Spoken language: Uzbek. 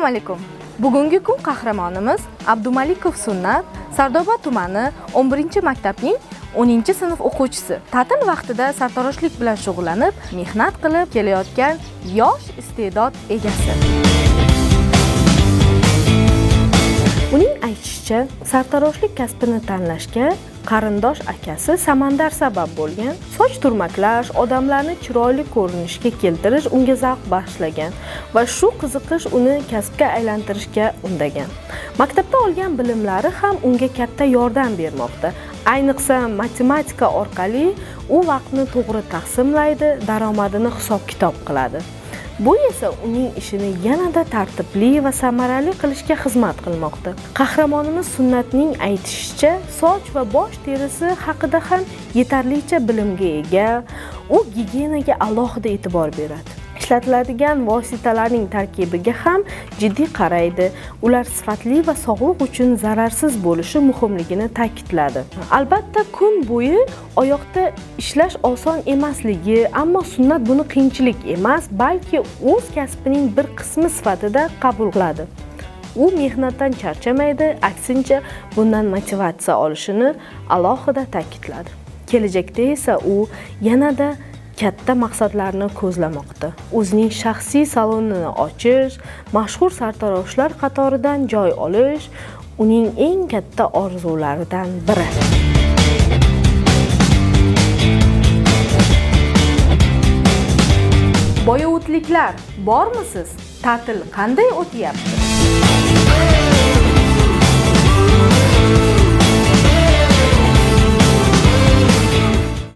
Assalomu alaykum. Bugungi kun qahramonimiz Abdumalikov Sunnat, Sardoba tumani 11-maktabning 10-sinf o'quvchisi. Ta'til vaqtida sartaroshlik bilan shug'ullanib, mehnat qilib kelayotgan yosh iste'dod egasi. Uning aytishicha, sartaroshlik kasbini tanlashga qarindosh akasi Samandar sabab bo'lgan. Soch turmaklash, odamlarni chiroyli ko'rinishga keltirish unga zavq bag'ishlagan va shu qiziqish uni kasbga aylantirishga undagan. Maktabda olgan bilimlari ham unga katta yordam bermoqda. Ayniqsa matematika orqali u vaqtni to'g'ri taqsimlaydi, daromadini hisob-kitob qiladi. Bu esa uning ishini yanada tartibli va samarali qilishga xizmat qilmoqda. Qahramonimiz Sunnatning aytishicha, soch va bosh terisi haqida ham yetarlicha bilimga ega, u gigiyenaga alohida e'tibor beradi. Ishlatiladigan vositalarning tarkibiga ham jiddiy qaraydi. Ular sifatli va sog'liq uchun zararsiz bo'lishi muhimligini ta'kidladi. Albatta, kun bo'yi oyoqda ishlash oson emasligi, ammo Sunnat buni qiyinchilik emas, balki o'z kasbining bir qismi sifatida qabul qiladi. U mehnatdan charchamaydi, aksincha bundan motivatsiya olishini alohida ta'kidladi. Kelajakda esa u yanada katta maqsadlarni ko'zlamoqda. O'zining shaxsiy salonini ochish, mashhur sartaroshlar qatoridan joy olish uning eng katta orzularidan biri. Boyovutliklar, bormisiz? Ta'til qanday o'tyapti?